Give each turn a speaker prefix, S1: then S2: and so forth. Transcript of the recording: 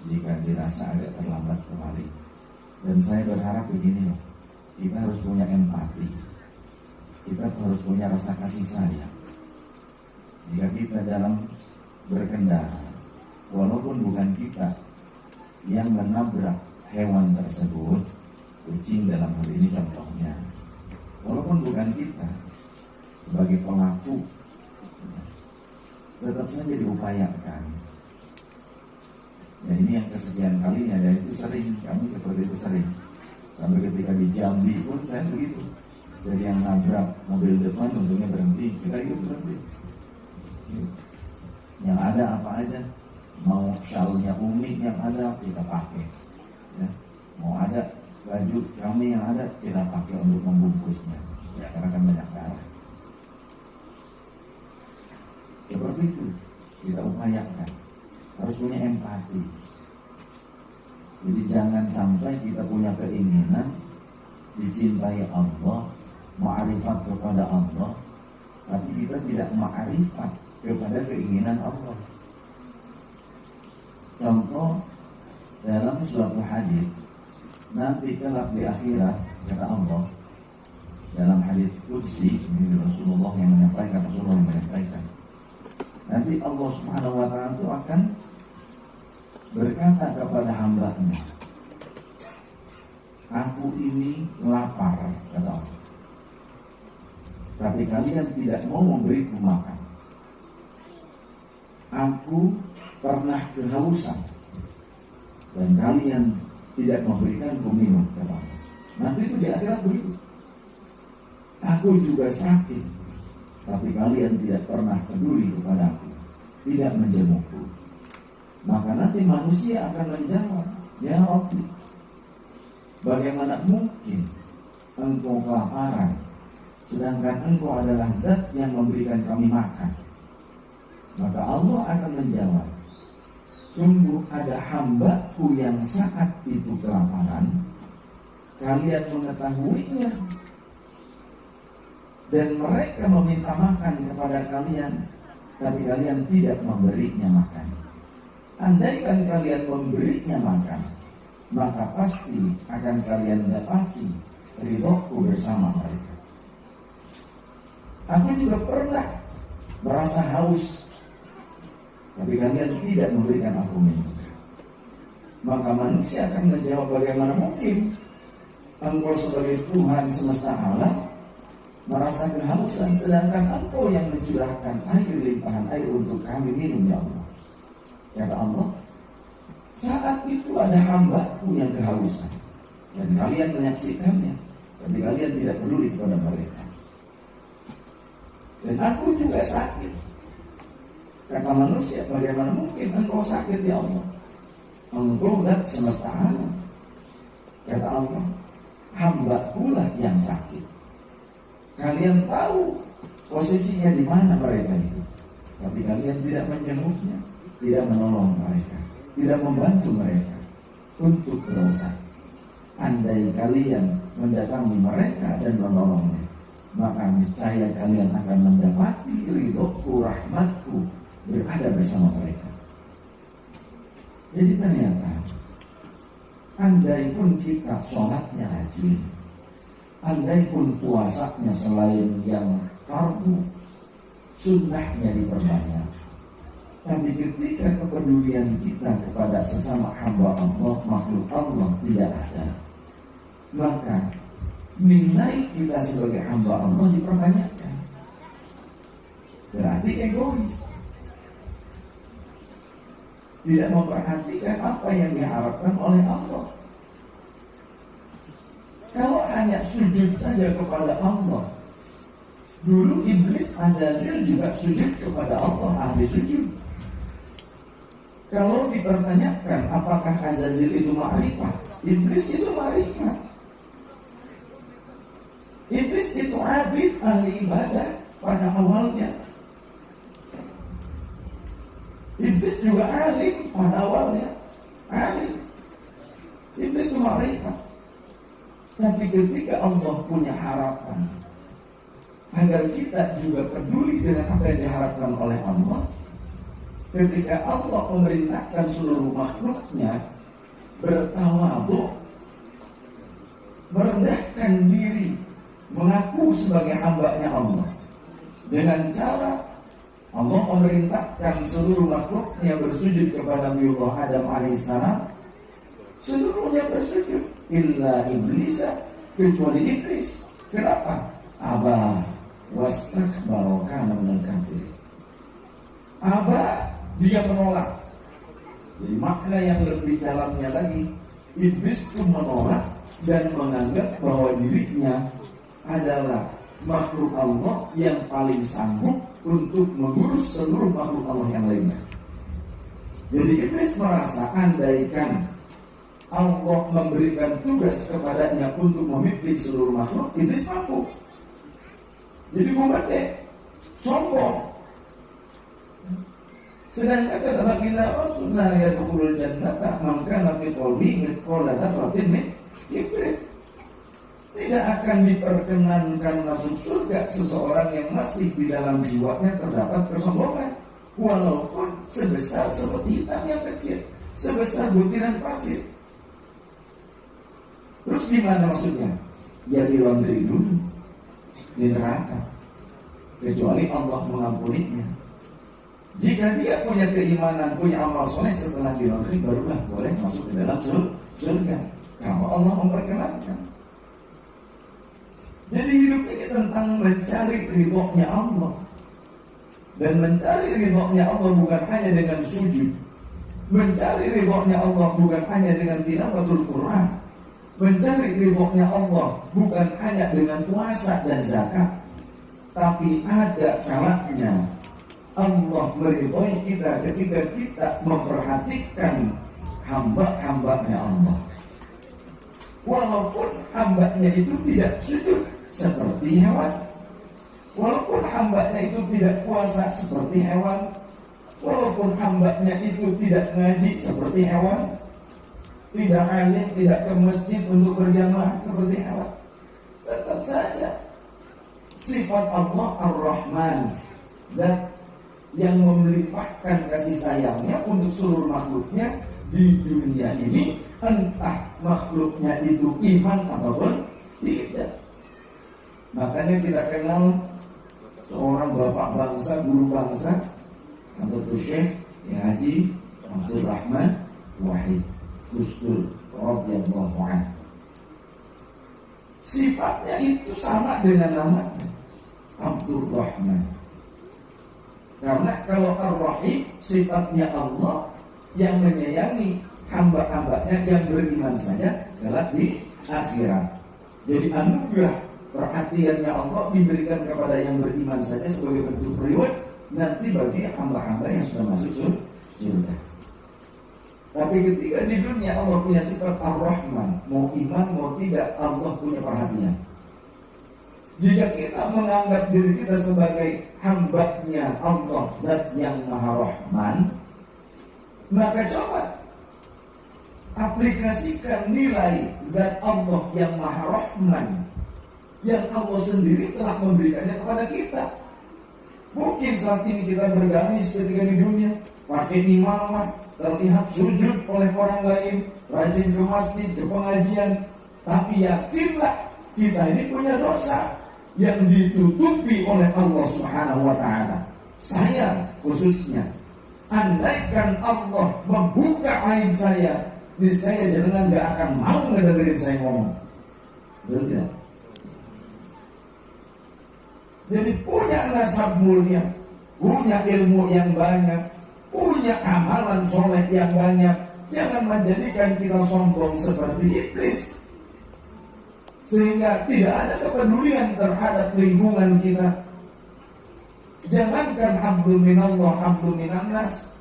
S1: jika dirasa agak terlambat kembali. Dan saya berharap begini loh, kita harus punya empati, kita harus punya rasa kasih sayang. Jika kita dalam berkendara, walaupun bukan kita yang menabrak hewan tersebut, kucing dalam hal ini contohnya, walaupun bukan kita sebagai pelaku, tetap saja diupayakan. Ya ini yang kesekian kalinya, dan itu sering, kami seperti itu sering. Sampai ketika di Jambi pun saya begitu. Jadi yang nabrak mobil depan untungnya berhenti, kita ikut berhenti. Yang ada apa aja, mau syalnya Umi yang ada kita pakai, ya. Mau ada baju kami yang ada kita pakai untuk membungkusnya, ya, karena kan banyak darah. Seperti itu kita upayakan, harus punya empati. Jadi jangan sampai kita punya keinginan dicintai Allah, ma'rifat kepada Allah, tapi kita tidak ma'rifat kepada keinginan Allah. Contoh dalam suatu hadis, nanti kelak di akhirat, kata Allah dalam hadis qudsi, ini Rasulullah yang menyampaikan, nanti Allah Subhanahu wa ta'ala itu akan berkata kepada hamba-Nya, aku ini lapar, kata Allah, tapi kalian tidak mau memberiku makan. Aku pernah kehausan dan kalian tidak memberikanku minum, kata Allah. Nanti itu di akhirat begitu. Aku juga sakit, tapi kalian tidak pernah peduli kepadaku, tidak menjengukku. Maka nanti manusia akan menjawab, ya Rabbi, bagaimana mungkin engkau kelaparan, sedangkan engkau adalah zat yang memberikan kami makan. Maka Allah akan menjawab, sungguh ada hambaku yang saat itu kelaparan, kalian mengetahuinya, dan mereka meminta makan kepada kalian, tapi kalian tidak memberinya makan. Andaikan kalian memberinya makan, maka pasti akan kalian dapati ridhoku bersama mereka. Aku juga pernah merasa haus, tapi kalian tidak memberikan aku minum. Maka manusia akan menjawab, bagaimana mungkin engkau sebagai Tuhan semesta alam merasa kehausan, sedangkan engkau yang mencurahkan air, limpahan air untuk kami minum, ya Allah. Kata Allah, saat itu ada hambaku yang kehausan, dan kalian menyaksikannya, tapi kalian tidak peduli kepada mereka. Dan aku juga sakit. Kata manusia, bagaimana mungkin engkau sakit, ya Allah? Engkau zat semesta alam. Kata Allah, hambaku lah yang sakit. Kalian tahu posisinya di mana mereka itu, tapi kalian tidak menjenguknya, tidak menolong mereka, tidak membantu mereka untuk berobat. Andai kalian mendatangi mereka dan menolongnya, maka niscaya kalian akan mendapati ridhoku, rahmatku berada bersama mereka. Jadi ternyata, andai pun kita sholatnya rajin, andai pun puasanya selain yang fardu, sunnahnya diperbanyak, tapi ketika kepedulian kita kepada sesama hamba Allah, makhluk Allah tidak ada, maka nilai kita sebagai hamba Allah diperbanyakkan. Berarti egois, tidak memperhatikan apa yang diharapkan oleh Allah. Kalau hanya sujud saja kepada Allah, dulu iblis Azazil juga sujud kepada Allah, ahli sujud. Kalau dipertanyakan apakah Azazil itu ma'rifat, iblis itu ma'rifat. Iblis itu abid, ahli ibadah pada awalnya. Iblis juga alim pada awalnya, alim. Iblis itu ma'rifat. Tapi ketika Allah punya harapan agar kita juga peduli dengan apa yang diharapkan oleh Allah, ketika Allah memerintahkan seluruh makhluknya dengan cara Allah memerintahkan seluruh makhluknya bersujud kepada Nabiullah Adam alaihissalam. Seluruhnya bersujud illa iblis, kecuali iblis. Kenapa? Aba wastakbara kana minal kafirin. Aba, dia menolak. Jadi makna yang lebih dalamnya lagi, iblis itu menolak dan menganggap bahwa dirinya adalah makhluk Allah yang paling sanggup untuk mengurus seluruh makhluk Allah yang lainnya. Jadi iblis merasa andaikan Allah memberikan tugas kepadanya untuk memimpin seluruh makhluk, iblis mampu. Jadi gede, sombong. Sedangkan kata baginda Rasulullah yadkhulul jannata man kana fi qalbihi mithqala dzarratin min kibrin. Tidak akan diperkenankan masuk surga seseorang yang masih di dalam jiwanya terdapat kesombongan, walaupun sebesar seperti hitam yang kecil, sebesar butiran pasir. Terus gimana maksudnya? Ya di laundry dulu di neraka, kecuali Allah mengampuninya. Jika dia punya keimanan, punya amal soleh setelah di laundry, barulah boleh masuk ke dalam surga, kalau Allah memperkenankan. Jadi hidup ini tentang mencari ridhonya Allah. Dan mencari ridhonya Allah bukan hanya dengan sujud. Mencari ridhonya Allah bukan hanya dengan tilawatul Quran. Mencari ridhonya Allah bukan hanya dengan puasa dan zakat. Tapi ada kalanya Allah meridhoi kita ketika kita memperhatikan hamba-hambanya Allah. Walaupun hambanya itu tidak sujud seperti hewan, walaupun hambanya itu tidak puasa seperti hewan, walaupun hambanya itu tidak ngaji seperti hewan, tidak alim, tidak ke masjid untuk berjamaah seperti hewan, tetap saja sifat Allah Ar-Rahman, dan yang melimpahkan kasih sayangnya untuk seluruh makhluknya di dunia ini, entah makhluknya itu iman ataupun tidak. Makanya kita kenal seorang bapak bangsa, guru bangsa, atau Syekh Haji Abdul Rahman Wahid Gusdur radhiyallahu anhu. Sifatnya itu sama dengan namanya, Abdul Rahman. Karena kalau Ar-Rahim sifatnya Allah yang menyayangi hamba-hambanya yang beriman saja kelak di akhirat. Jadi anugerah perhatiannya Allah diberikan kepada yang beriman saja sebagai bentuk reward nanti bagi hamba-hamba yang sudah masuk surga. Tapi ketika di dunia Allah punya sifat Ar-Rahman, mau iman mau tidak Allah punya perhatian. Jika kita menganggap diri kita sebagai hambanya Allah Zat yang Maha Rahman, maka coba aplikasikan nilai Zat Allah yang Maha Rahman yang Allah sendiri telah memberikannya kepada kita. Mungkin saat ini kita bergamis ketika di dunia, pakai imamah, terlihat sujud oleh orang lain, rajin ke masjid, ke pengajian, tapi yakinlah kita ini punya dosa yang ditutupi oleh Allah Subhanahu wa ta'ala. Saya khususnya, andaikan Allah membuka aib saya, niscaya jangan gak akan mau ngedengerin saya ngomong. Betul tidak? Jadi punya nasab mulia, punya ilmu yang banyak, punya amalan soleh yang banyak, jangan menjadikan kita sombong seperti iblis, sehingga tidak ada kepedulian terhadap lingkungan kita. Jangankan hamdul minallah, hamdul minannas,